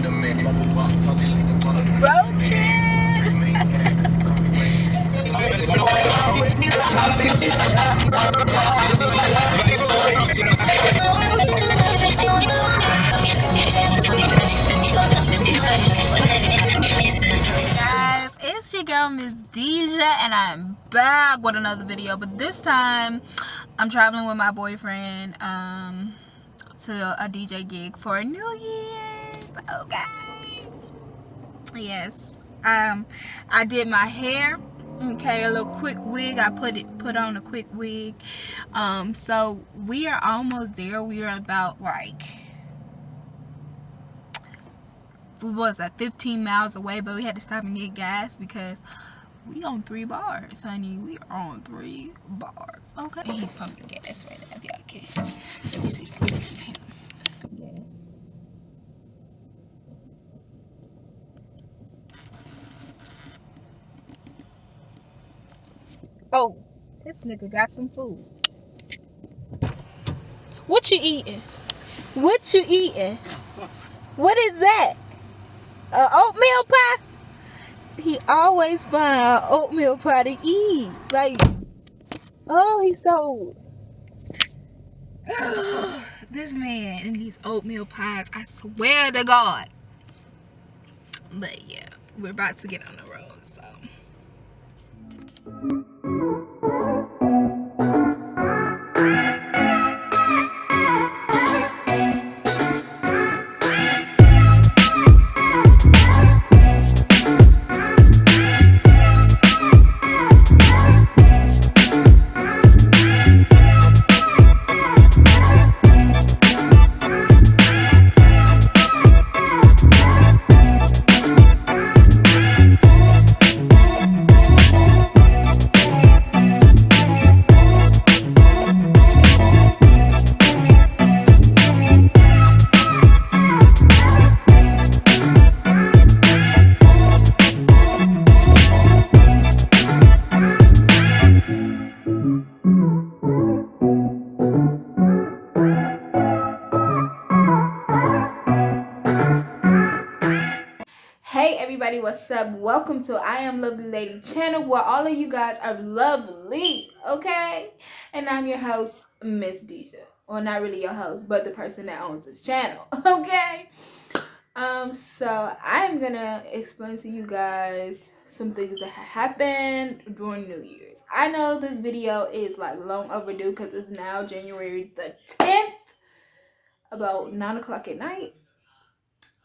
Road trip. Guys, it's your girl Miss Deja, and I'm back with another video. But this time, I'm traveling with my boyfriend to a DJ gig for New Year's. Okay. Yes. I did my hair. Okay, a little quick wig. I put on a quick wig. So we are almost there. We are about like, we was at 15 miles away, but we had to stop and get gas because we on 3 bars, honey. We are on 3 bars. Okay. And he's pumping gas right now, if y'all can. Let me see him. Yes. Oh, this nigga got some food. What you eating? What you eating? What is that? Oatmeal pie? He always find oatmeal pie to eat. Like, oh, he's so... this man and these oatmeal pies, I swear to God. But yeah, we're about to get on the road, so. Hey everybody, what's up? Welcome to I Am Lovely Lady channel, where all of you guys are lovely, okay? And I'm your host, Miss Deja. Well, not really your host, but the person that owns this channel, okay? So I'm gonna explain to you guys some things that happened during New Year's. I know this video is like long overdue because it's now January the 10th, about 9 o'clock at night.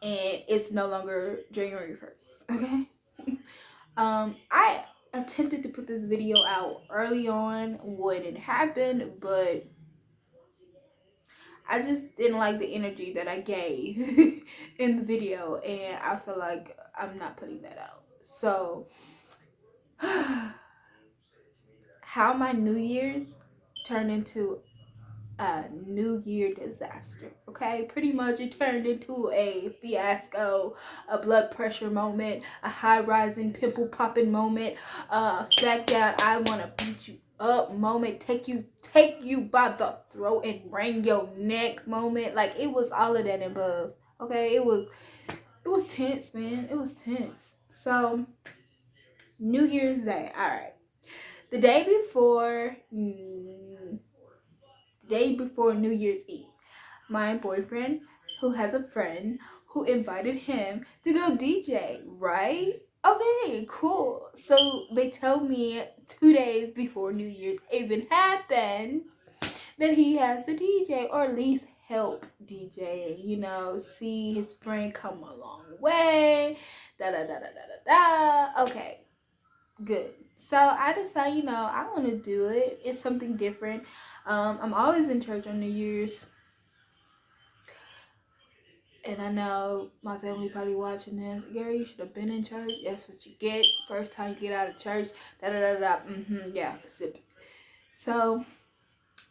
And it's no longer January 1st, okay? I attempted to put this video out early on when it happened, but I just didn't like the energy that I gave in the video, and I feel like I'm not putting that out. So, how my New Year's turned into a New Year disaster, okay? Pretty much it turned into a fiasco, a blood pressure moment, a high rising pimple popping moment, sack down I wanna beat you up moment, take you by the throat and wring your neck moment. Like, it was all of that and above, okay? It was tense, man. It was tense. So New Year's Day, all right, the day before New Year's Eve, my boyfriend, who has a friend who invited him to go DJ, right? Okay, cool. So they tell me 2 days before New Year's even happened that he has to DJ, or at least help DJ, you know, see his friend come a long way, da da da da da da da. Okay, good. So I decided, you know, I want to do it. It's something different. I'm always in church on New Year's, and I know my family probably watching this. Gary, you should have been in church. That's what you get. First time you get out of church. Da da da da. Yeah, sip. So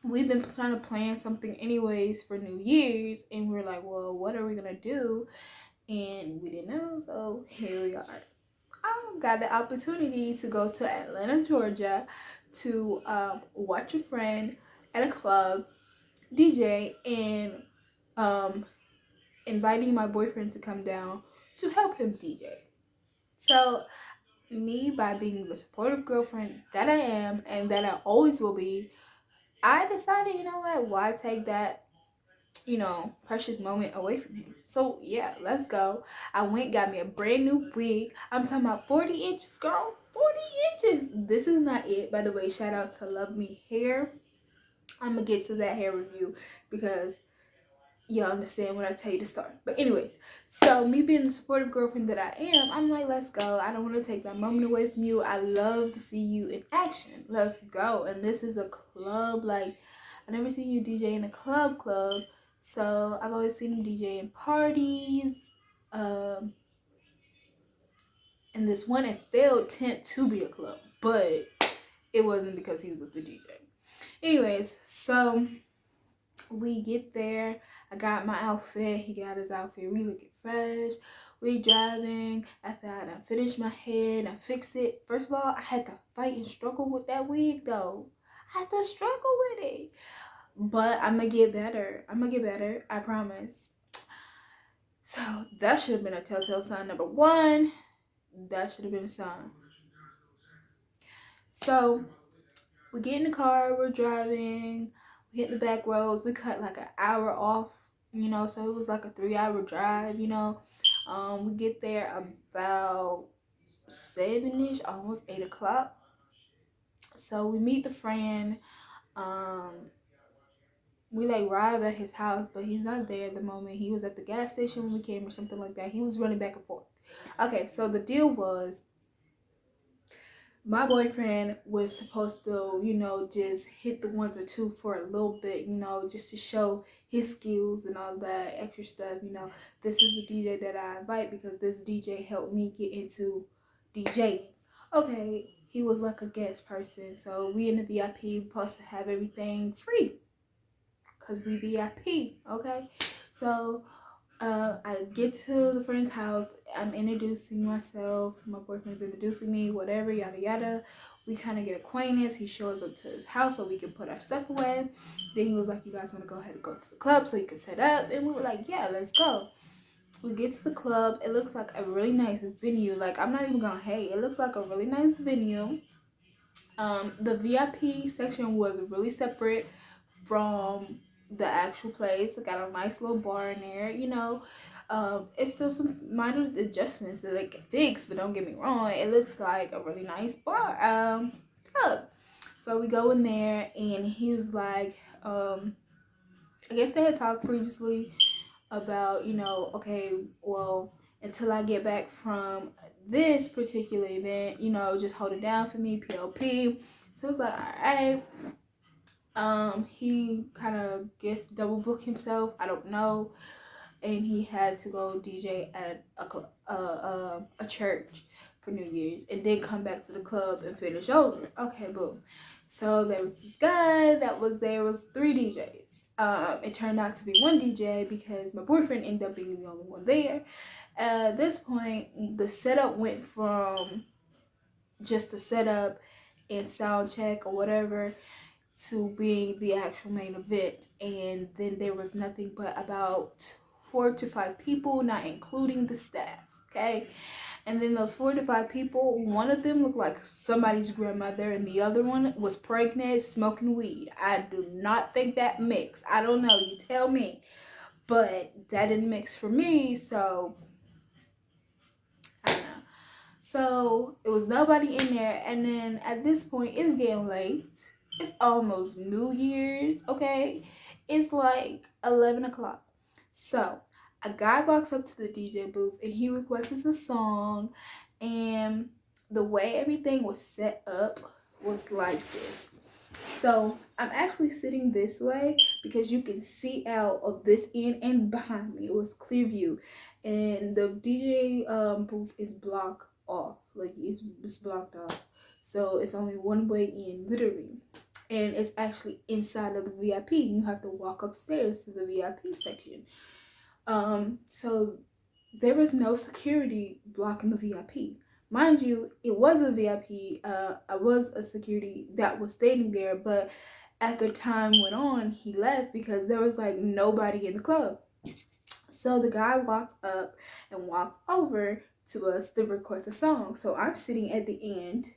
we've been trying to plan something anyways for New Year's, and we're like, well, what are we gonna do? And we didn't know, so here we are. I got the opportunity to go to Atlanta, Georgia, to watch a friend at a club DJ, and inviting my boyfriend to come down to help him DJ. So me, by being the supportive girlfriend that I am and that I always will be, I decided, you know what, why take that, precious moment away from him. So yeah, let's go. I went, got me a brand new wig. I'm talking about 40 inches, girl. 40 inches. This is not it, by the way. Shout out to Love Me Hair. I'm gonna get to that hair review because y'all understand when I tell you to start. But anyways, so me being the supportive girlfriend that I am, I'm like, let's go. I don't want to take that moment away from you. I love to see you in action. Let's go. And this is a club. Like, I never seen you DJ in a club. So I've always seen him DJ in parties. Um, and this one, it failed tent to be a club, but it wasn't because he was the DJ. Anyways, so we get there. I got my outfit. He got his outfit. We looking fresh. We driving. After I done finished my hair and I fixed it. First of all, I had to fight and struggle with that wig though. I had to struggle with it. But I'm gonna get better. I'm gonna get better. I promise. So that should have been a telltale sign number one. That should have been a sign. So we get in the car, we're driving, we hit the back roads, we cut like an hour off, so it was like a 3 hour drive, we get there about 7ish, almost 8 o'clock. So we meet the friend, we like arrive at his house, but he's not there at the moment. He was at the gas station when we came or something like that. He was running back and forth. Okay, so the deal was, my boyfriend was supposed to, just hit the ones or two for a little bit, just to show his skills and all that extra stuff. This is the DJ that I invite because this DJ helped me get into DJing. Okay, he was like a guest person. So we in the VIP supposed to have everything free because we VIP, okay? So I get to the friend's house. I'm introducing myself. My boyfriend's introducing me, whatever, yada yada. We kind of get acquainted. He shows up to his house so we can put our stuff away. Then he was like, "You guys want to go ahead and go to the club so you can set up?" And we were like, "Yeah, let's go." We get to the club. It looks like a really nice venue. Like, I'm not even gonna hate. It looks like a really nice venue. The VIP section was really separate from the actual place. It got a nice little bar in there, it's still some minor adjustments that they can fix, but don't get me wrong, it looks like a really nice bar, club. So we go in there and he's like, I guess they had talked previously about, okay, well, until I get back from this particular event, just hold it down for me, PLP. So it's like, all right. He kind of gets double booked himself. I don't know, and he had to go DJ at a church for New Year's, and then come back to the club and finish over. Okay, boom. So there was this guy that was there. Was 3 DJs. It turned out to be 1 DJ because my boyfriend ended up being the only one there. At this point, the setup went from just the setup and sound check or whatever to being the actual main event, and then there was nothing but about 4 to 5 people, not including the staff. Okay, and then those 4 to 5 people, one of them looked like somebody's grandmother and the other one was pregnant smoking weed. I do not think that mixed. I don't know, you tell me, but that didn't mix for me. So I don't know. So it was nobody in there, and then at this point it's getting late. It's almost New Year's, okay? It's like 11 o'clock. So a guy walks up to the DJ booth and he requests a song, and the way everything was set up was like this. So I'm actually sitting this way because you can see out of this end and behind me. It was clear view, and the DJ booth is blocked off. Like it's blocked off, so it's only one way in, literally, and it's actually inside of the VIP. You have to walk upstairs to the VIP section. So there was no security blocking the VIP. Mind you, it was a VIP. I was a security that was standing there, but as the time went on, he left because there was like nobody in the club. So the guy walked up and walked over to us to request a song. So I'm sitting at the end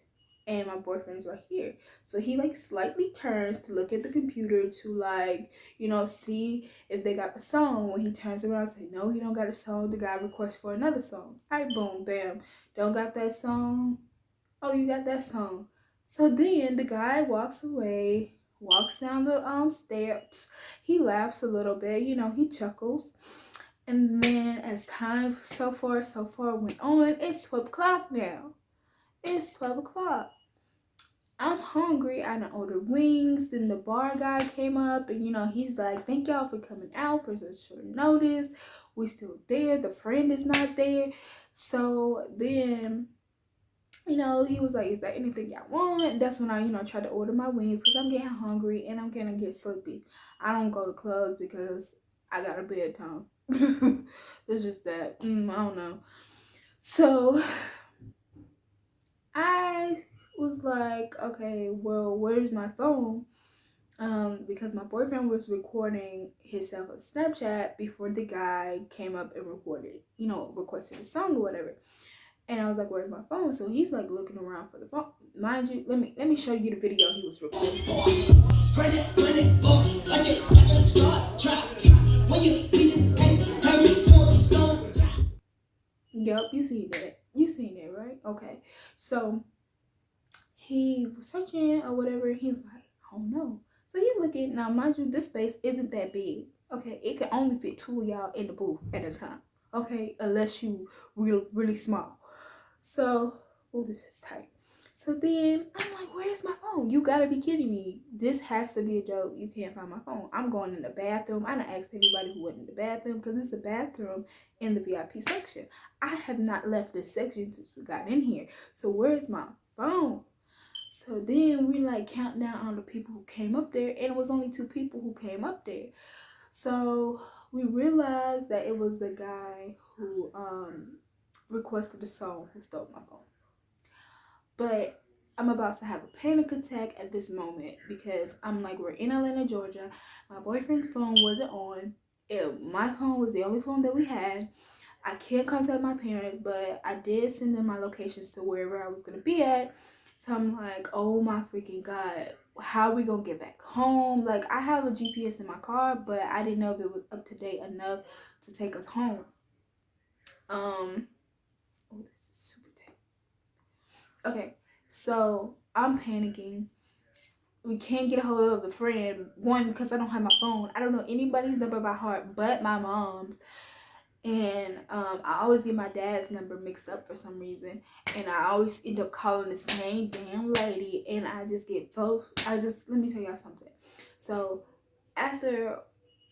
and my boyfriend's right here. So he like slightly turns to look at the computer to like, see if they got the song. When he turns around and say, no, he don't got a song. The guy requests for another song. All right, boom, bam. Don't got that song. Oh, you got that song. So then the guy walks away, walks down the steps. He laughs a little bit, he chuckles. And then as time so far went on, it's 12 o'clock now. It's 12 o'clock. I'm hungry. I done ordered wings. Then the bar guy came up and he's like, thank y'all for coming out for such short notice. We still there. The friend is not there. So then he was like, is there anything y'all want? That's when I, tried to order my wings because I'm getting hungry and I'm gonna get sleepy. I don't go to clubs because I got a bedtime. It's just that. I don't know. So I was like, okay, well, where's my phone? Because my boyfriend was recording himself on Snapchat before the guy came up and requested a song or whatever. And I was like, where's my phone? So he's like looking around for the phone. Mind you, let me show you the video he was recording. Yep, you seen that. You seen that, right? Okay. So he was searching or whatever. He's like, I don't know. So he's looking. Now, mind you, this space isn't that big. Okay, it can only fit two of y'all in the booth at a time. Okay, unless you really small. So, oh, this is tight. So then I'm like, where's my phone? You gotta be kidding me. This has to be a joke. You can't find my phone. I'm going in the bathroom. I done asked everybody who went in the bathroom because it's the bathroom in the VIP section. I have not left this section since we got in here. So where's my phone? So then we like count down on the people who came up there, and it was only 2 people who came up there. So we realized that it was the guy who requested the song who stole my phone. But I'm about to have a panic attack at this moment because I'm like, we're in Atlanta, Georgia. My boyfriend's phone wasn't on. My phone was the only phone that we had. I can't contact my parents, but I did send them my locations to wherever I was going to be at. So I'm like, oh my freaking God, how are we going to get back home? Like, I have a GPS in my car, but I didn't know if it was up to date enough to take us home. Oh, this is super tight. Okay, so I'm panicking. We can't get a hold of the friend. One, because I don't have my phone. I don't know anybody's number by heart but my mom's. And I always get my dad's number mixed up for some reason, and I always end up calling the same damn lady, and I just get both. Let me tell y'all something. So after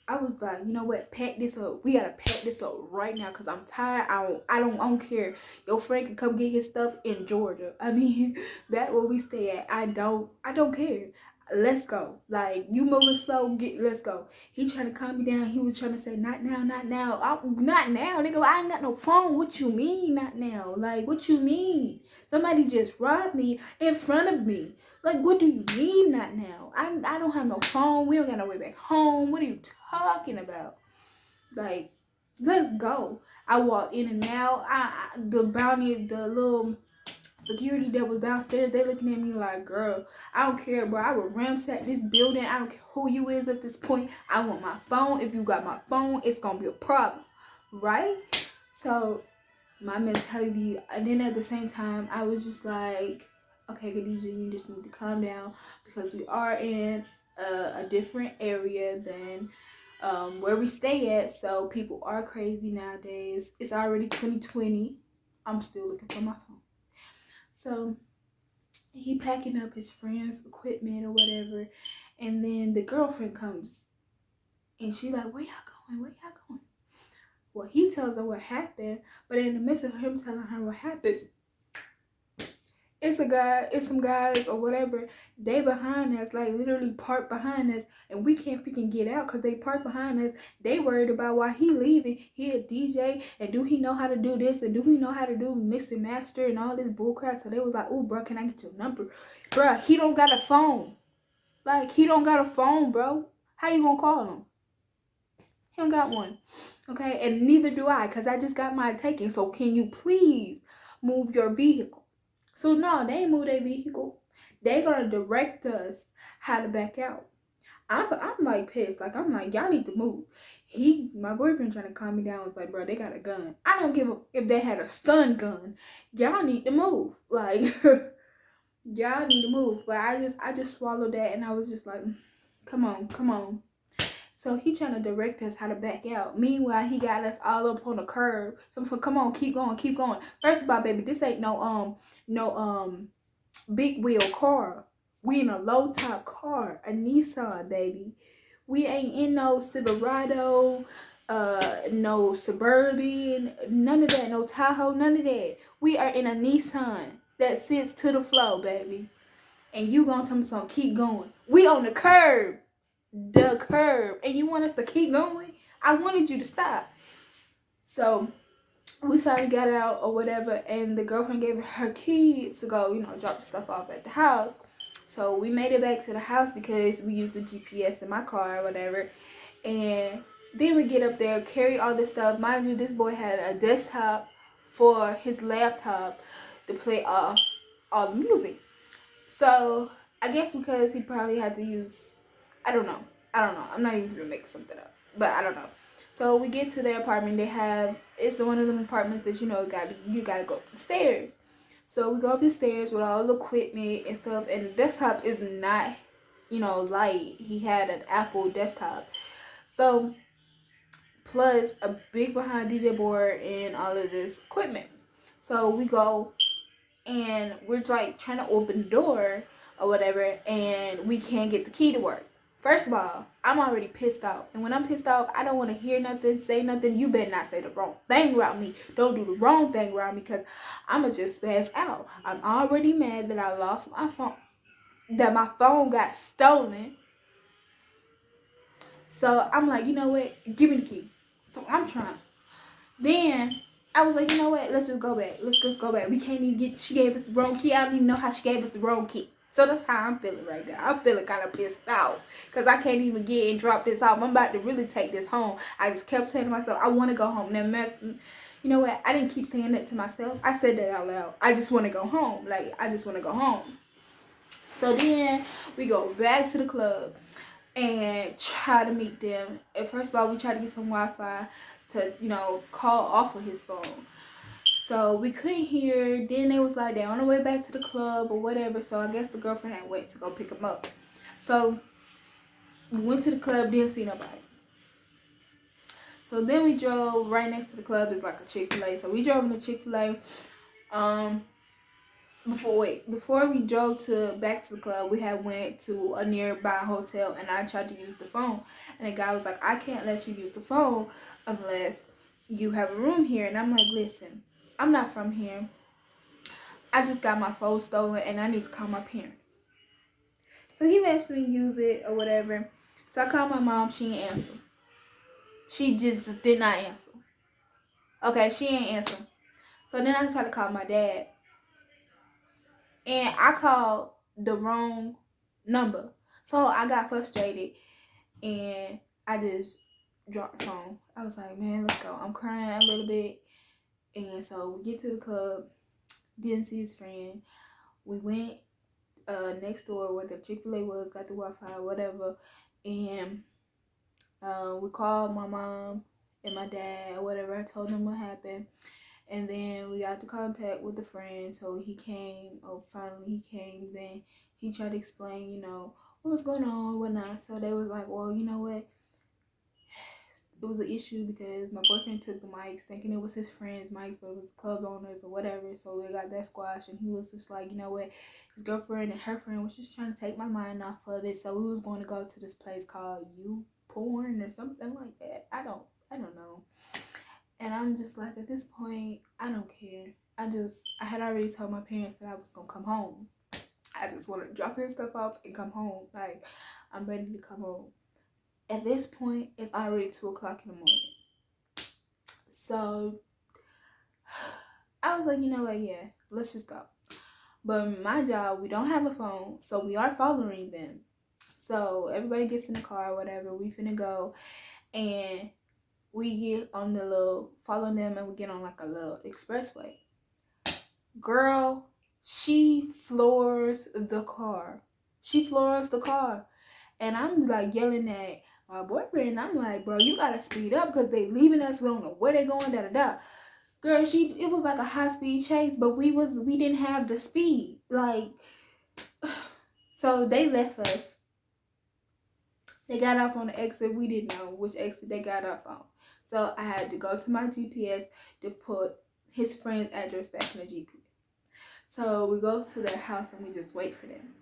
I was like, you know what, pack this up. We gotta pack this up right now because I'm tired. I don't care. Your friend can come get his stuff in Georgia. I mean, that's where we stay at. I don't care. Let's go. Like, you moving slow, let's go. He trying to calm me down. He was trying to say, not now, not now. Not now, nigga. I ain't got no phone. What you mean, not now? Like, what you mean? Somebody just robbed me in front of me. Like, what do you mean not now? I don't have no phone. We don't got no way back home. What are you talking about? Like, let's go. I walked in and out. The little security that was downstairs, they looking at me like, girl, I don't care, bro. I will ransack this building. I don't care who you is at this point. I want my phone. If you got my phone, it's gonna be a problem, right? So my mentality, and then at the same time, I was just like, okay, Khadijah, you just need to calm down because we are in a different area than where we stay at. So people are crazy nowadays. It's already 2020. I'm still looking for my phone. So he packing up his friend's equipment or whatever, and then the girlfriend comes and she like, where y'all going? Where y'all going? Well, he tells her what happened, but in the midst of him telling her what happened, it's some guys or whatever, they behind us, like literally parked behind us, and we can't freaking get out because they parked behind us. They worried about why he leaving. He a DJ, and do he know how to do this, and do he know how to do mix and master and all this bullcrap? So they was like, oh, bro, can I get your number? Bro, he don't got a phone. Like, he don't got a phone, bro. How you gonna call him? He don't got one. Okay, and neither do I, because I just got mine taken. So can you please move your vehicle? So no, they ain't move their vehicle. They gonna direct us how to back out. I'm like pissed. Like I'm like, y'all need to move. My boyfriend trying to calm me down was like, bro, they got a gun. I don't give a if they had a stun gun. Y'all need to move. Like y'all need to move. But I just swallowed that and I was just like, come on, come on. So he trying to direct us how to back out. Meanwhile, he got us all up on the curb. So come on, keep going, keep going. First of all, baby, this ain't no big wheel car. We in a low top car, a Nissan, baby. We ain't in no Silverado, no Suburban, none of that, no Tahoe, none of that. We are in a Nissan that sits to the floor, baby. And you gonna tell me something, keep going. We on the curb. The curb. And you want us to keep going? I wanted you to stop. So we finally got out or whatever, and the girlfriend gave her keys to go, drop the stuff off at the house. So we made it back to the house because we used the GPS in my car or whatever. And then we get up there, carry all this stuff. Mind you, this boy had a desktop for his laptop to play off all the music. So I guess because he probably had to use, I don't know. I'm not even gonna make something up, but I don't know. So we get to their apartment. It's one of them apartments that you gotta go up the stairs. So we go up the stairs with all the equipment and stuff, and the desktop is not, light. He had an Apple desktop. So plus a big behind DJ board and all of this equipment. So we go and we're like trying to open the door or whatever, and we can't get the key to work. First of all, I'm already pissed off, and when I'm pissed off, I don't want to hear nothing, say nothing. You better not say the wrong thing around me. Don't do the wrong thing around me, because I'ma just pass out. I'm already mad that I lost my phone, that my phone got stolen. So I'm like, you know what? Give me the key. So I'm trying. Then I was like, you know what? Let's just go back. Let's just go back. We can't even get. She gave us the wrong key. I don't even know how she gave us the wrong key. So that's how I'm feeling right now. I'm feeling kind of pissed off because I can't even get and drop this off. I'm about to really take this home. I just kept saying to myself, I want to go home. Now, you know what? I didn't keep saying that to myself. I said that out loud. I just want to go home. Like, I just want to go home. So then we go back to the club and try to meet them. And first of all, we tried to get some Wi-Fi to, call off of his phone. So we couldn't hear. Then they was like, they're on the way back to the club or whatever. So I guess the girlfriend had went to go pick him up. So we went to the club, didn't see nobody. So then we drove right next to the club. It's like a Chick-fil-A. So we drove in the Chick-fil-A. Before we drove back to the club, we had went to a nearby hotel, and I tried to use the phone, and the guy was like, I can't let you use the phone unless you have a room here. And I'm like, listen, I'm not from here. I just got my phone stolen and I need to call my parents. So he lets me use it or whatever. So I called my mom. She didn't answer. She just did not answer. Okay, she ain't answer. So then I tried to call my dad, and I called the wrong number. So I got frustrated and I just dropped the phone. I was like, man, let's go. I'm crying a little bit. And so we get to the club, didn't see his friend. We went next door where the Chick-fil-A was, got the Wi-Fi, whatever. And we called my mom and my dad or whatever. I told them what happened. And then we got the contact with the friend. So he came. Oh, finally he came. Then he tried to explain, what was going on and whatnot. So they was like, well, you know what? It was an issue because my boyfriend took the mics thinking it was his friend's mics, but it was club owners or whatever. So we got that squash, and he was just like, you know what? His girlfriend and her friend was just trying to take my mind off of it. So we was going to go to this place called You Porn or something like that. I don't know. And I'm just like, at this point, I don't care. I had already told my parents that I was gonna come home. I just want to drop his stuff off and come home. Like, I'm ready to come home. At this point, it's already 2 o'clock in the morning. So I was like, you know what? Yeah, let's just go. But my job, we don't have a phone, so we are following them. So everybody gets in the car, whatever. We finna go, and We get on the little, follow them, and we get on like a little expressway. Girl, she floors the car. She floors the car. And I'm like yelling at my boyfriend. I'm like, bro, you gotta speed up because they leaving us. We don't know where they going, da da da. Girl, it was like a high speed chase, but we didn't have the speed. Like, so they left us. They got off on the exit. We didn't know which exit they got off on. So I had to go to my GPS to put his friend's address back in the GPS. So we go to their house and we just wait for them.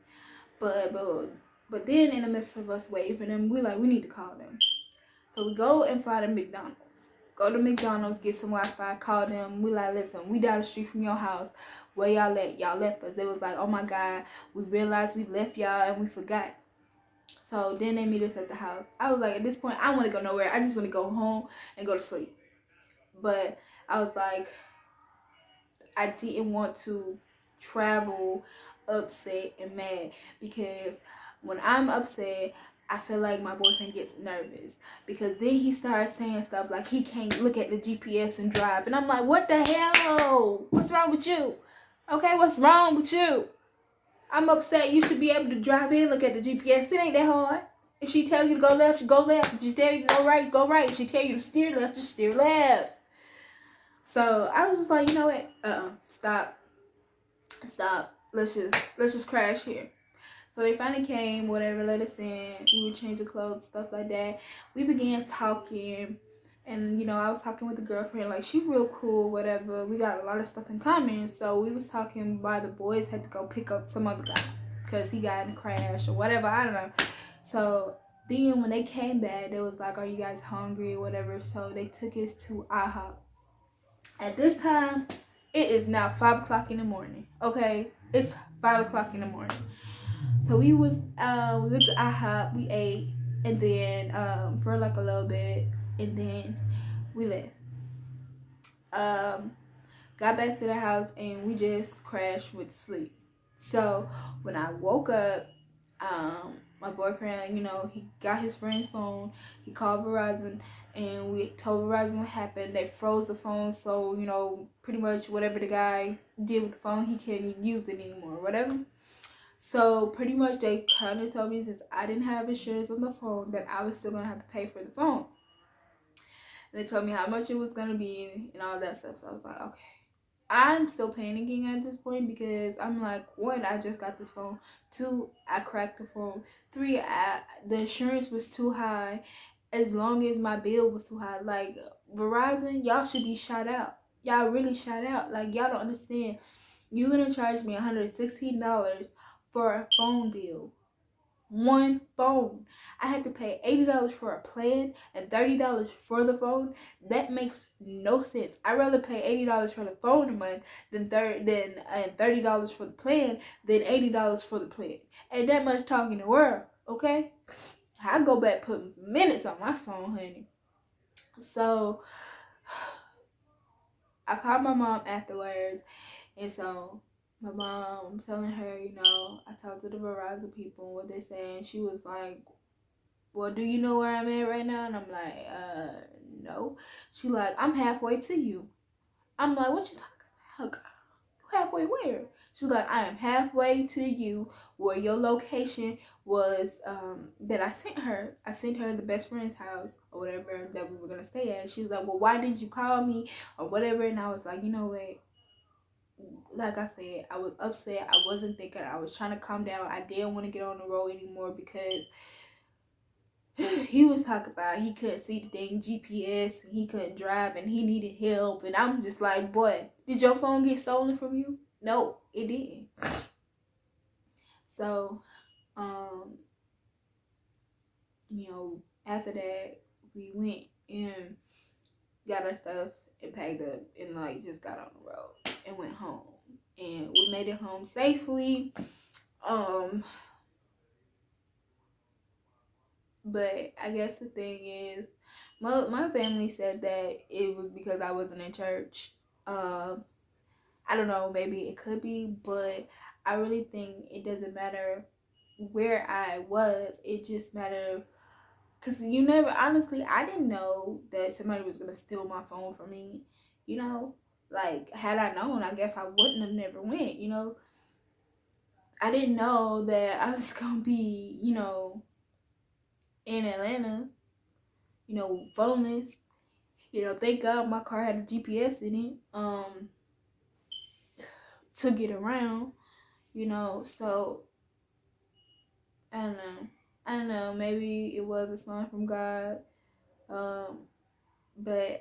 But then in the midst of us waiting for them, we need to call them. So we go and find a McDonald's. Go to McDonald's, get some Wi-Fi, call them. We like, listen, we down the street from your house. Where y'all at? Y'all left us. They was like, oh my God, we realized we left y'all and we forgot. So then they meet us at the house. I was like, at this point, I don't want to go nowhere. I just want to go home and go to sleep. But I was like, I didn't want to travel upset and mad because when I'm upset, I feel like my boyfriend gets nervous because then he starts saying stuff like he can't look at the GPS and drive. And I'm like, what the hell? What's wrong with you? Okay, what's wrong with you? I'm upset. You should be able to drive in, look at the GPS. It ain't that hard. If she tells you to go left, you go left. If she tells you to go right, go right. If she tells you to steer left, just steer left. So I was just like, you know what? Stop. Let's just crash here. So they finally came, whatever, let us in. We would change the clothes, stuff like that. We began talking, and I was talking with the girlfriend, like she real cool, whatever. We got a lot of stuff in common. So we was talking while the boys had to go pick up some other guy because he got in a crash or whatever. I don't know. So then when they came back, they was like, "Are you guys hungry or whatever?" So they took us to IHOP. At this time, it is now 5 o'clock in the morning. Okay, it's 5 o'clock in the morning. So we went to IHOP, we ate, and then for like a little bit, and then we left. Um, got back to the house and we just crashed with sleep. So when I woke up, my boyfriend, he got his friend's phone. He called Verizon and we told Verizon what happened. They froze the phone, so pretty much whatever the guy did with the phone, he can't use it anymore, whatever. So pretty much they kind of told me since I didn't have insurance on the phone that I was still gonna have to pay for the phone. And they told me how much it was gonna be and all that stuff. So I was like, okay. I'm still panicking at this point because I'm like, one, I just got this phone. Two, I cracked the phone. Three, the insurance was too high. As long as my bill was too high, like Verizon, y'all should be shot out. Y'all really shot out. Like y'all don't understand. You're gonna charge me $116 for a phone bill. One phone. I had to pay $80 for a plan and $30 for the phone. That makes no sense. I'd rather pay $80 for the phone a month than $30 for the plan than $80 for the plan. Ain't that much talk in the world, okay? I go back putting minutes on my phone, honey. So I called my mom afterwards, and so my mom, I'm telling her, I talked to the Verizon people and what they say, and she was like, well, do you know where I'm at right now? And I'm like, no. She like, I'm halfway to you. I'm like, what you talking about? Halfway where? She's like, I am halfway to you where your location was that I sent her. I sent her the best friend's house or whatever that we were going to stay at. She was like, well, why did you call me or whatever? And I was like, you know what? Like I said, I was upset. I wasn't thinking. I was trying to calm down. I didn't want to get on the road anymore because he was talking about he couldn't see the dang GPS and he couldn't drive and he needed help. And I'm just like, boy, did your phone get stolen from you? No, it didn't. So, after that, we went and got our stuff and packed up and just got on the road and went home. And we made it home safely. But I guess the thing is, my family said that it was because I wasn't in church. I don't know, maybe it could be, but I really think it doesn't matter where I was. It just mattered Cause you never, honestly, I didn't know that somebody was gonna steal my phone from me. You know, like had I known, I guess I wouldn't have never went. You know, I didn't know that I was gonna be, in Atlanta. Phoneless. Thank God my car had a GPS in it. To get around. So I don't know. I don't know. Maybe it was a sign from God. Um, but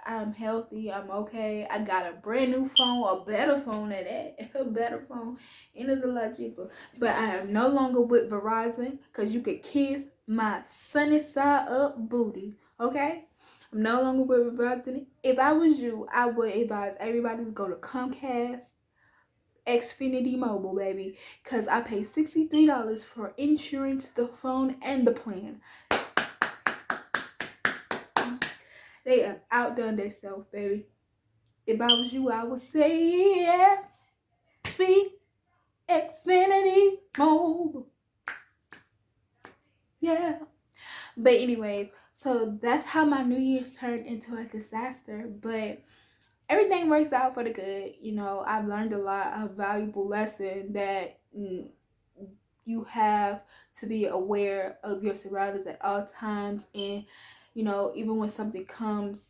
I'm healthy. I'm okay. I got a brand new phone, a better phone at that, a better phone, and it's a lot cheaper. But I am no longer with Verizon because you could kiss my sunny side up booty. Okay. I'm no longer with Verizon. If I was you, I would advise everybody to go to Comcast, Xfinity Mobile, baby, because I pay $63 for insurance, the phone, and the plan. They have outdone themselves, baby. If I was you, I would say yes. See, Xfinity Mobile. Yeah. But anyways, so that's how my New Year's turned into a disaster. But everything works out for the good. I've learned a lot, a valuable lesson that you have to be aware of your surroundings at all times. And, even when something comes,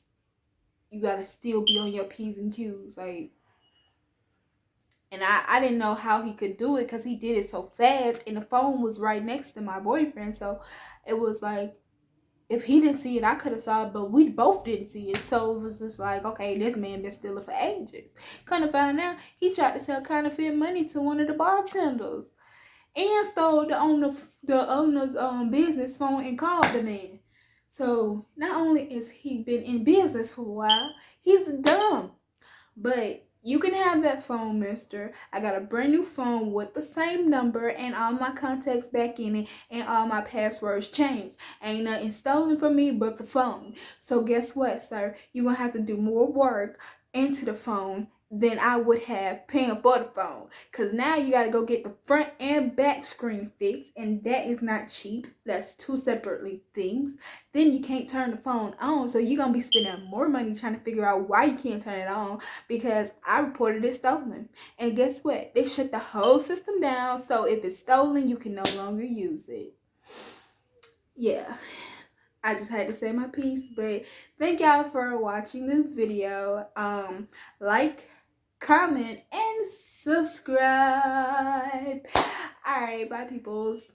you got to still be on your P's and Q's. And I didn't know how he could do it because he did it so fast. And the phone was right next to my boyfriend. So it was like, if he didn't see it, I could have saw it, but we both didn't see it. So it was just like, okay, this man been stealing for ages. Kind of found out he tried to sell counterfeit money to one of the bartenders and stole the owner's business phone and called the man. So not only is he been in business for a while, he's dumb. But you can have that phone, mister. I got a brand new phone with the same number and all my contacts back in it and all my passwords changed. Ain't nothing stolen from me but the phone. So guess what, sir? You're going to have to do more work into the phone than I would have paying for the phone. Because now you got to go get the front and back screen fixed. And that is not cheap. That's two separately things. Then you can't turn the phone on. So you're going to be spending more money trying to figure out why you can't turn it on because I reported it stolen. And guess what? They shut the whole system down. So if it's stolen, you can no longer use it. Yeah. I just had to say my piece, but thank y'all for watching this video. Like, comment, and subscribe. Alright, bye peoples.